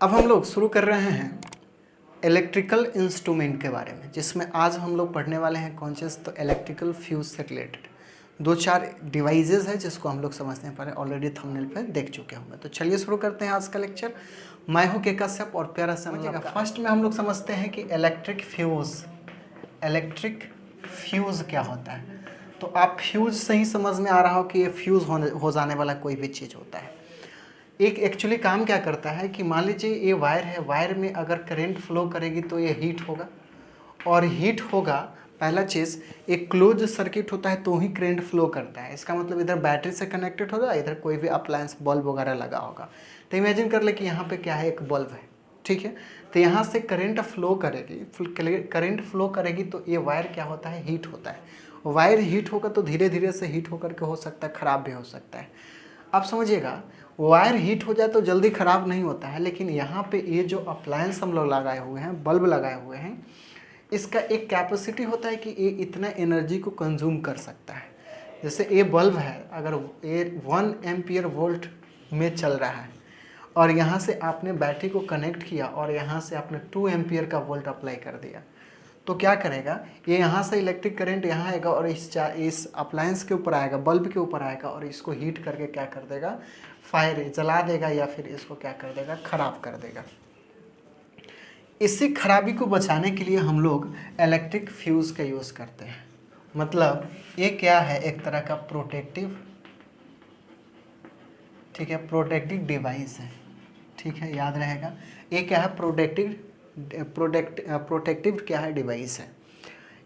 अब हम लोग शुरू कर रहे हैं इलेक्ट्रिकल इंस्ट्रूमेंट के बारे में, जिसमें आज हम लोग पढ़ने वाले हैं कौन से, तो इलेक्ट्रिकल फ्यूज से रिलेटेड दो चार डिवाइसेस है जिसको हम लोग समझने पड़े, ऑलरेडी थंबनेल पे देख चुके होंगे। तो चलिए शुरू करते हैं आज का लेक्चर। मैं हूं के कश्यप और प्यारा समझिएगा। फर्स्ट में हम लोग समझते हैं कि इलेक्ट्रिक फ्यूज क्या होता है। तो आप फ्यूज से ही समझ में आ रहा हो कि ये फ्यूज हो जाने वाला कोई भी चीज़ होता है। एक एक्चुअली काम क्या करता है कि मान लीजिए ये वायर है, वायर में अगर करंट फ्लो करेगी तो ये हीट होगा, और हीट होगा पहला चीज़, एक क्लोज सर्किट होता है तो ही करंट फ्लो करता है। इसका मतलब इधर बैटरी से कनेक्टेड होगा, इधर कोई भी अप्लायंस बल्ब वगैरह लगा होगा। तो इमेजिन कर ले कि यहाँ पे क्या है, एक बल्ब है, ठीक है। तो यहाँ से करंट फ्लो करेगी तो ये वायर क्या होता है, हीट होता है। वायर हीट होगा तो धीरे धीरे से हीट होकर के हो सकता है ख़राब भी हो सकता है। आप समझिएगा, वायर हीट हो जाए तो जल्दी ख़राब नहीं होता है, लेकिन यहाँ पे ये जो अप्लायंस हम लोग लगाए हुए हैं, बल्ब लगाए हुए हैं, इसका एक कैपेसिटी होता है कि ये इतना एनर्जी को कंज्यूम कर सकता है। जैसे ये बल्ब है, अगर ये 1 एम्पियर वोल्ट में चल रहा है और यहाँ से आपने बैटरी को कनेक्ट किया और यहाँ से आपने 2 एम्पियर का वोल्ट अप्लाई कर दिया, तो क्या करेगा, ये यहाँ से इलेक्ट्रिक करंट यहाँ आएगा और इस अप्लायंस के ऊपर आएगा, बल्ब के ऊपर आएगा, और इसको हीट करके क्या कर देगा, फायर जला देगा, या फिर इसको क्या कर देगा, ख़राब कर देगा। इसी खराबी को बचाने के लिए हम लोग इलेक्ट्रिक फ्यूज़ का यूज़ करते हैं। मतलब ये क्या है, एक तरह का प्रोटेक्टिव, ठीक है, प्रोटेक्टिव डिवाइस है, ठीक है, याद रहेगा। ये क्या है, प्रोटेक्टिव क्या है, डिवाइस है।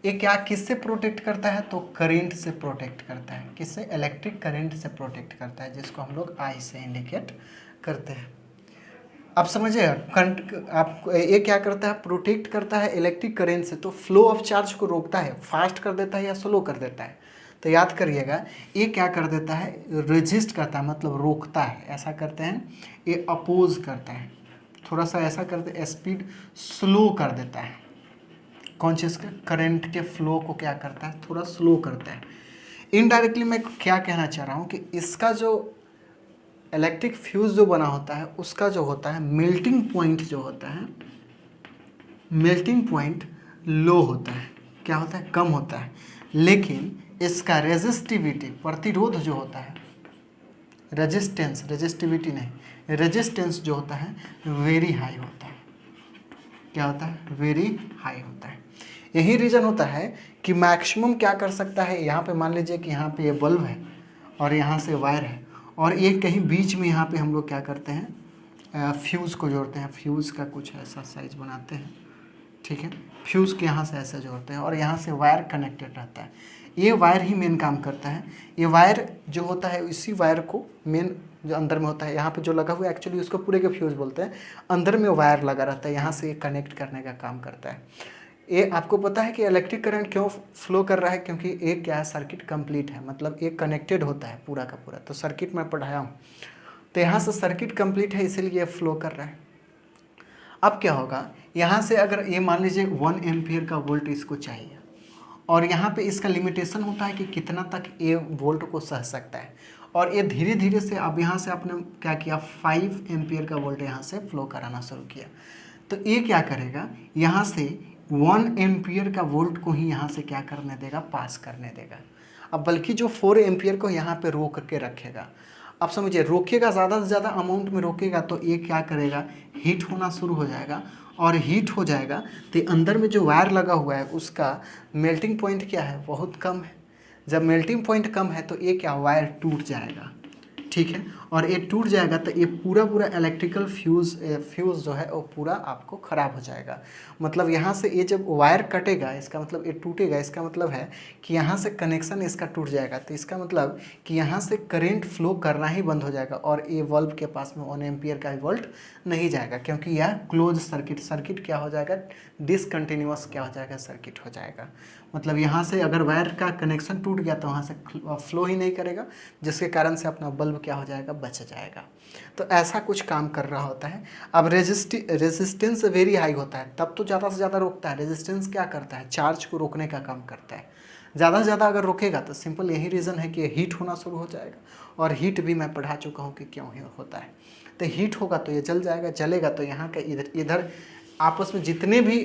ये क्या किससे प्रोटेक्ट करता है, तो करंट से प्रोटेक्ट करता है। किससे, इलेक्ट्रिक करंट से प्रोटेक्ट करता है, जिसको हम लोग आई से इंडिकेट करते हैं। आप समझिए, आप ये क्या करता है, प्रोटेक्ट करता है इलेक्ट्रिक करंट से, तो फ्लो ऑफ चार्ज को रोकता है, फास्ट कर देता है या स्लो कर देता है। तो याद करिएगा, ये क्या कर देता है, रेजिस्ट करता है, मतलब रोकता है, ऐसा करते हैं। ये अपोज करता है, थोड़ा सा ऐसा करते हैं, स्पीड स्लो कर देता है। कौन चीज़ का, करंट के फ्लो को क्या करता है, थोड़ा स्लो करता है। इनडायरेक्टली मैं क्या कहना चाह रहा हूँ कि इसका जो इलेक्ट्रिक फ्यूज जो बना होता है, उसका जो होता है मेल्टिंग पॉइंट, जो होता है मेल्टिंग पॉइंट लो होता है, क्या होता है, कम होता है। लेकिन इसका रेजिस्टिविटी, प्रतिरोध जो होता है, रेजिस्टिविटी नहीं, रेजिस्टेंस जो होता है वेरी हाई होता है। क्या होता है, वेरी हाई होता है। यही रीज़न होता है कि मैक्सिमम क्या कर सकता है, यहाँ पे मान लीजिए कि यहाँ पे ये बल्ब है और यहाँ से वायर है, और एक कहीं बीच में यहाँ पे हम लोग क्या करते हैं, फ्यूज़ को जोड़ते हैं। फ्यूज़ का कुछ ऐसा साइज बनाते हैं, ठीक है। फ्यूज़ के यहाँ से ऐसे जोड़ते हैं और यहाँ से वायर कनेक्टेड रहता है। ये वायर ही मेन काम करता है। ये वायर जो होता है, इसी वायर को मेन जो अंदर में होता है, यहाँ पे जो लगा हुआ है, एक्चुअली उसको पूरे के फ्यूज़ बोलते हैं। अंदर में वायर लगा रहता है, यहाँ से कनेक्ट करने का काम करता है। ये आपको पता है कि इलेक्ट्रिक करंट क्यों फ्लो कर रहा है, क्योंकि एक क्या है, सर्किट कंप्लीट है, मतलब एक कनेक्टेड होता है पूरा का पूरा। तो सर्किट मैं पढ़ाया हूँ, तो यहाँ से सर्किट कंप्लीट है, इसीलिए ये फ्लो कर रहा है। अब क्या होगा, यहाँ से अगर ये मान लीजिए 1 एम्पियर का वोल्ट इसको चाहिए, और यहाँ पे इसका लिमिटेशन होता है कि कितना तक ये वोल्ट को सह सकता है, और ये धीरे धीरे से अब यहाँ से आपने क्या किया, 5 एम्पियर का वोल्ट यहाँ से फ्लो कराना शुरू किया। तो ये क्या करेगा, यहाँ से 1 एम्पियर का वोल्ट को ही यहाँ से क्या करने देगा, पास करने देगा। अब बल्कि जो 4 एम्पियर को यहाँ पे रोक के रखेगा। अब समझिए, रोकेगा, ज़्यादा से ज़्यादा अमाउंट में रोकेगा तो ये क्या करेगा, हीट होना शुरू हो जाएगा, और हीट हो जाएगा तो अंदर में जो वायर लगा हुआ है उसका मेल्टिंग पॉइंट क्या है, बहुत कम है। जब मेल्टिंग पॉइंट कम है तो ये क्या, वायर टूट जाएगा, ठीक है। और ये टूट जाएगा तो ये पूरा इलेक्ट्रिकल फ्यूज़ जो है वो पूरा आपको ख़राब हो जाएगा। मतलब यहाँ से ये जब वायर कटेगा, इसका मतलब ये टूटेगा, इसका मतलब है कि यहाँ से कनेक्शन इसका टूट जाएगा। तो इसका मतलब कि यहाँ से करंट फ्लो करना ही बंद हो जाएगा, और ये बल्ब के पास में 1 एम्पियर का वोल्ट नहीं जाएगा, क्योंकि यह क्लोज सर्किट क्या हो जाएगा, डिसकंटिन्यूअस क्या हो जाएगा, सर्किट हो जाएगा। मतलब यहाँ से अगर वायर का कनेक्शन टूट गया तो वहाँ से फ्लो ही नहीं करेगा, जिसके कारण से अपना बल्ब क्या हो जाएगा, बच जाएगा। तो ऐसा कुछ काम कर रहा होता है। अब रेजिस्टेंस वेरी हाई होता है, तब तो ज़्यादा से ज़्यादा रोकता है। रेजिस्टेंस क्या करता है, चार्ज को रोकने का काम करता है। ज़्यादा से ज़्यादा अगर रोकेगा तो सिंपल यही रीज़न है कि हीट होना शुरू हो जाएगा, और हीट भी मैं पढ़ा चुका हूँ कि क्यों होता है। तो हीट होगा तो ये जल जाएगा, जलेगा तो यहाँ का इधर इधर आपस में जितने भी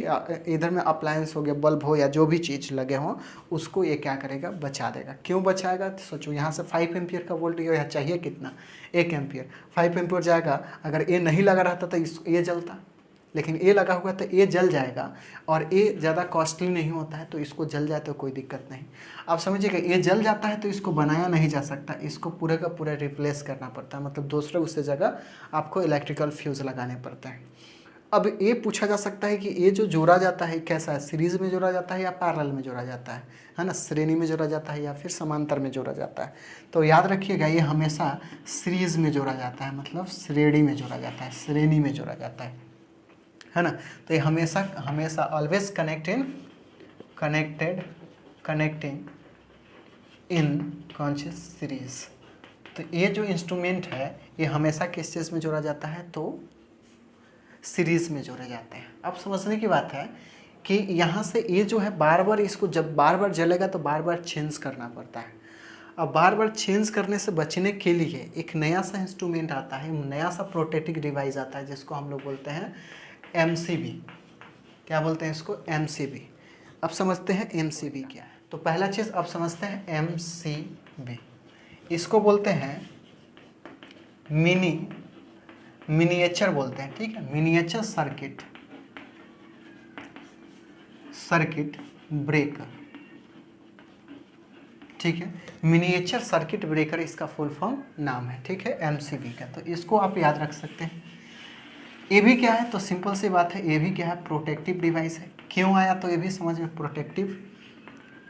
इधर में अप्लायंस हो गया, बल्ब हो या जो भी चीज़ लगे हों, उसको ये क्या करेगा, बचा देगा। क्यों बचाएगा, तो सोचो यहाँ से 5 एम्पियर का वोल्ट यह चाहिए कितना, 1 एम्पियर, 5 एम्पियर जाएगा। अगर ये नहीं लगा रहता तो ये जलता, लेकिन ये लगा हुआ तो ये जल जाएगा, और ये ज़्यादा कॉस्टली नहीं होता है, तो इसको जल जाए तो कोई दिक्कत नहीं। आप समझिएगा, ये जल जाता है तो इसको बनाया नहीं जा सकता, इसको पूरे का पूरा रिप्लेस करना पड़ता है, मतलब दूसरे उससे जगह आपको इलेक्ट्रिकल फ्यूज़ लगाने पड़ते हैं। अब ये पूछा जा सकता है कि ये जो जोड़ा जाता है कैसा है, सीरीज़ में जोड़ा जाता है या पैरेलल में जोड़ा जाता है ना, श्रेणी में जोड़ा जाता है या फिर समांतर में जोड़ा जाता है। तो याद रखिएगा, ये हमेशा सीरीज़ में जोड़ा जाता है, मतलब श्रेणी में जोड़ा जाता है, श्रेणी में जोड़ा जाता है ना। तो ये हमेशा हमेशा ऑलवेज कनेक्टिंग इन कॉन्शियस सीरीज। तो ये जो इंस्ट्रूमेंट है ये हमेशा किस चीज़ में जोड़ा जाता है, तो सीरीज़ में जोड़े जाते हैं। अब समझने की बात है कि यहाँ से ये जो है बार बार इसको जब बार बार जलेगा तो बार बार चेंज करना पड़ता है। अब बार बार चेंज करने से बचने के लिए एक नया सा इंस्ट्रूमेंट आता है, नया सा प्रोटेक्टिव डिवाइस आता है, जिसको हम लोग बोलते हैं MCB। क्या बोलते हैं इसको, MCB। अब समझते हैं MCB क्या है। तो पहला चीज़ अब समझते हैं MCB, इसको बोलते हैं मिनिएचर बोलते हैं, ठीक है, मिनिएचर सर्किट ब्रेकर, ठीक है, मिनिएचर सर्किट ब्रेकर इसका फुल फॉर्म नाम है, ठीक है, MCB का। तो इसको आप याद रख सकते हैं। ये भी क्या है, तो सिंपल सी बात है, ये भी क्या है, प्रोटेक्टिव डिवाइस है। क्यों आया, तो ये भी समझ में, प्रोटेक्टिव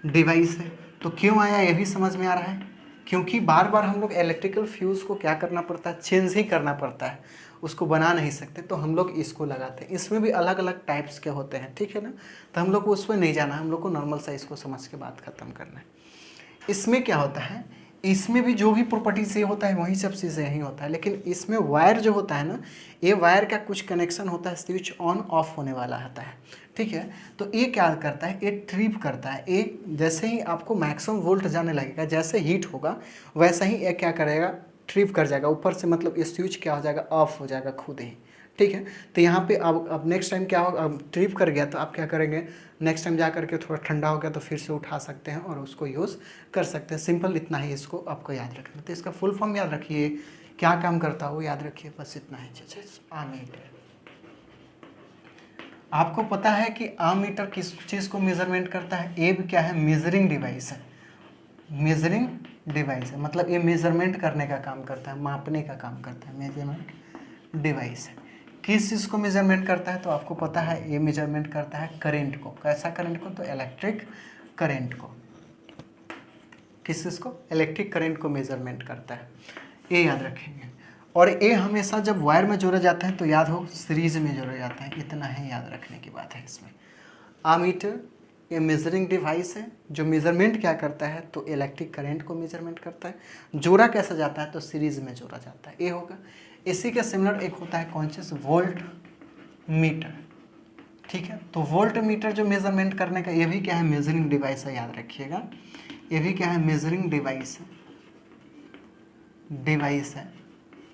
डिवाइस है तो क्यों आया ये भी समझ में आ रहा है, क्योंकि बार बार हम लोग इलेक्ट्रिकल फ्यूज़ को क्या करना पड़ता है, चेंज ही करना पड़ता है, उसको बना नहीं सकते, तो हम लोग इसको लगाते हैं। इसमें भी अलग अलग टाइप्स के होते हैं, ठीक है ना, तो हम लोग को उसमें नहीं जाना है, हम लोग को नॉर्मल सा इसको समझ के बात ख़त्म करना है। इसमें क्या होता है, इसमें भी जो भी प्रॉपर्टी से होता है वही सब चीज़ें यही होता है, लेकिन इसमें वायर जो होता है ना, ये वायर का कुछ कनेक्शन होता है, स्विच ऑन ऑफ होने वाला होता है, ठीक है। तो ये क्या करता है, ये ट्रिप करता है, ये जैसे ही आपको मैक्सिमम वोल्ट जाने लगेगा, जैसे हीट होगा वैसे ही ये क्या करेगा, ट्रिप कर जाएगा ऊपर से, मतलब ये स्विच क्या हो जाएगा, ऑफ हो जाएगा खुद ही, ठीक है। तो यहाँ पे अब नेक्स्ट टाइम क्या होगा, अब ट्रिप कर गया तो आप क्या करेंगे, नेक्स्ट टाइम जा करके थोड़ा ठंडा हो गया तो फिर से उठा सकते हैं और उसको यूज़ कर सकते हैं। सिंपल इतना ही इसको आपको याद रखना। तो इसका फुल फॉर्म याद रखिए, क्या काम करता है वो याद रखिए, बस इतना ही चीज़। आमीटर, आपको पता है कि आमीटर किस चीज़ को मेजरमेंट करता है, ये भी क्या है, मेजरिंग डिवाइस है, मेजरिंग डिवाइस है, मतलब ये मेजरमेंट करने का काम करता है, मापने का काम करता है, मेजरमेंट डिवाइस है। किस चीज़ को मेजरमेंट करता है, तो आपको पता है ये मेजरमेंट करता है करंट को। कैसा करंट को, तो इलेक्ट्रिक करंट को। किस चीज़ को, इलेक्ट्रिक करंट को मेजरमेंट करता है, ये याद रखेंगे। और ये हमेशा जब वायर में जोड़ा जाता है तो याद हो सीरीज में जोड़ा जाता है, इतना ही याद रखने की बात है इसमें। आमीटर ये मेजरिंग डिवाइस है जो मेजरमेंट क्या करता है, तो इलेक्ट्रिक करंट को मेजरमेंट करता है। जोड़ा कैसा जाता है, तो सीरीज में जोड़ा जाता है, ये होगा। इसी के सिमिलर एक होता है कॉन्शियस वोल्ट मीटर, ठीक है। तो वोल्ट मीटर जो मेजरमेंट करने का, ये भी क्या है, मेजरिंग डिवाइस है, याद रखिएगा, ये भी क्या है, मेजरिंग डिवाइस है,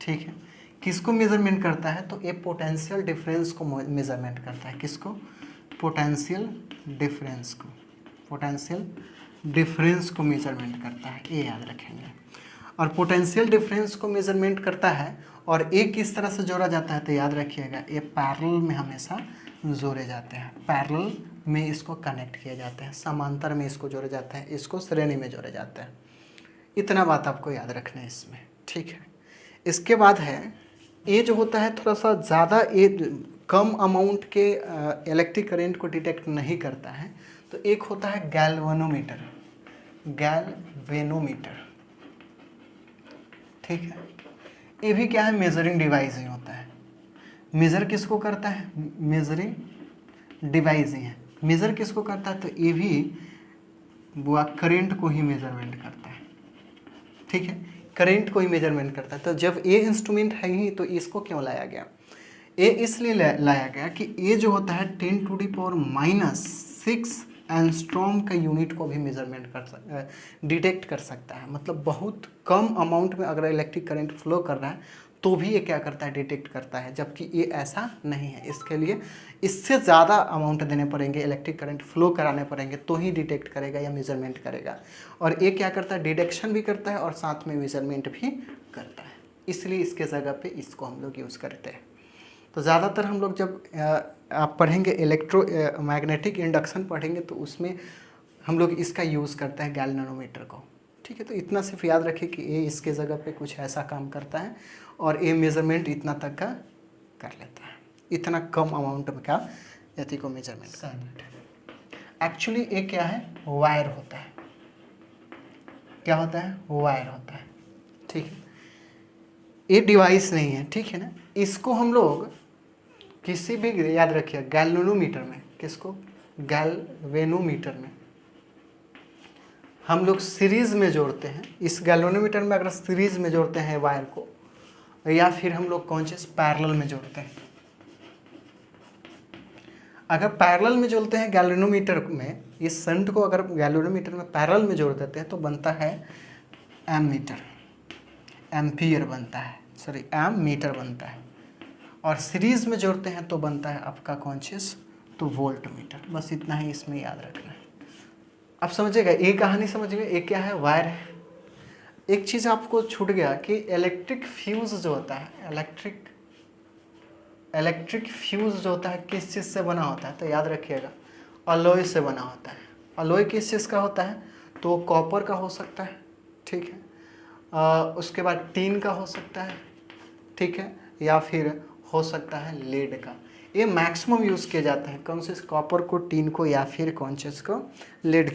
ठीक है। किसको मेजरमेंट करता है, तो ये पोटेंशियल डिफरेंस को मेजरमेंट करता है। किसको, पोटेंशियल डिफरेंस को मेजरमेंट करता है, ये याद रखेंगे। और पोटेंशियल डिफरेंस को मेजरमेंट करता है, और एक किस तरह से जोड़ा जाता है, तो याद रखिएगा ये पैरेलल में हमेशा जोड़े जाते हैं, पैरेलल में इसको कनेक्ट किए जाते हैं, समांतर में इसको जोड़े जाते हैं, इसको श्रेणी में जोड़े जाते हैं। इतना बात आपको याद रखना है इसमें, ठीक है। इसके बाद है ये जो होता है थोड़ा सा ज़्यादा, ये कम अमाउंट के इलेक्ट्रिक करंट को डिटेक्ट नहीं करता है, तो एक होता है गैल्वेनोमीटर, ठीक है। ये भी क्या है, मेजरिंग डिवाइस ही होता है। मेज़र किसको करता है, मेजरिंग डिवाइस ही है। मेज़र किसको करता है, तो ये भी वो करंट को ही मेजरमेंट करता है, ठीक है, करंट को ही मेजरमेंट करता है। तो जब ये इंस्ट्रूमेंट है ही, तो इसको क्यों लाया गया, ये इसलिए लाया गया कि ये जो होता है 10⁻⁻⁶ एंगस्ट्रॉम का यूनिट को भी मेजरमेंट डिटेक्ट कर सकता है। मतलब बहुत कम अमाउंट में अगर इलेक्ट्रिक करंट फ्लो कर रहा है तो भी ये क्या करता है, डिटेक्ट करता है, जबकि ये ऐसा नहीं है। इसके लिए इससे ज़्यादा अमाउंट देने पड़ेंगे, इलेक्ट्रिक करंट फ्लो कराने पड़ेंगे, तो ही डिटेक्ट करेगा या मेजरमेंट करेगा। और ये क्या करता है, डिटेक्शन भी करता है और साथ में मेजरमेंट भी करता है, इसलिए इसके जगह पे इसको हम लोग यूज़ करते हैं। तो ज़्यादातर हम लोग जब आप पढ़ेंगे मैग्नेटिक इंडक्शन पढ़ेंगे तो उसमें हम लोग इसका यूज़ करते हैं गैल्वेनोमीटर को। ठीक है, तो इतना सिर्फ याद रखिए कि ये इसके जगह पे कुछ ऐसा काम करता है और ये मेजरमेंट इतना तक का कर लेता है, इतना कम अमाउंट में का यदि को मेजरमेंट करता है। एक्चुअली ये क्या है, वायर होता है। क्या होता है, वायर होता है। ठीक है, ये डिवाइस नहीं है, ठीक है ना। इसको हम लोग किसी भी, याद रखिए, गैल्वेनोमीटर में, किसको, गैल्वेनोमीटर में हम लोग सीरीज में जोड़ते हैं। इस गैल्वेनोमीटर में अगर सीरीज में जोड़ते हैं वायर को, या फिर हम लोग कौन चीज पैरेलल में जोड़ते हैं। अगर पैरेलल में जोड़ते हैं गैल्वेनोमीटर में, इस शंट को अगर गैल्वेनोमीटर में पैरेलल में जोड़ देते हैं तो बनता है एमीटर, एम्पियर बनता है, सॉरी एमीटर बनता है। और सीरीज में जोड़ते हैं तो बनता है आपका कौन चीज, तो वोल्ट मीटर। बस इतना ही इसमें याद रखना है। अब समझिएगा, ये कहानी समझ गए, ये क्या है, वायर है। एक चीज़ आपको छूट गया कि इलेक्ट्रिक फ्यूज जो होता है, इलेक्ट्रिक फ्यूज जो होता है किस चीज़ से बना होता है, तो याद रखिएगा अलॉय से बना होता है। अलॉय किस चीज़ का होता है, तो कॉपर का हो सकता है, ठीक है, उसके बाद टीन का हो सकता है, ठीक है, या फिर हो सकता है लेड का। ये मैक्सिमम यूज़ किए जाते हैं, कौन से, कॉपर को, टीन को, या फिर कौन चीज़ को, लेड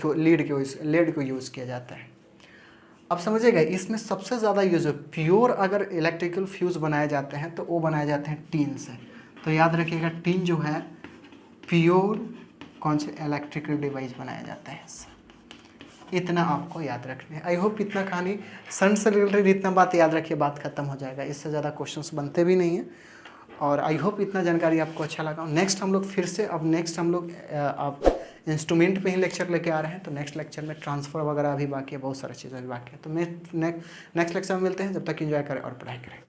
को यूज़ किया जाता है। अब समझिएगा, इसमें सबसे ज़्यादा यूज है, प्योर अगर इलेक्ट्रिकल फ्यूज़ बनाए जाते हैं तो वो बनाए जाते हैं टीन से। तो याद रखिएगा, टीन जो है प्योर कौन से इलेक्ट्रिकल डिवाइस बनाया जाता है इससे। इतना आपको याद रखना है। आई होप इतना कहानी सन से रिलेटेड इतना बात याद रखिए, बात खत्म हो जाएगा, इससे ज़्यादा क्वेश्चंस बनते भी नहीं हैं। और आई होप इतना जानकारी आपको अच्छा लगा। नेक्स्ट हम लोग फिर से, अब नेक्स्ट हम लोग आप इंस्ट्रूमेंट पे ही लेक्चर लेके आ रहे हैं, तो नेक्स्ट लेक्चर में ट्रांसफ़र वगैरह अभी बाकी है, बहुत सारी चीज़ें अभी बाकी है। तो नेक्स्ट लेक्चर में मिलते हैं, जब तक एंजॉय करें और पढ़ाई करें।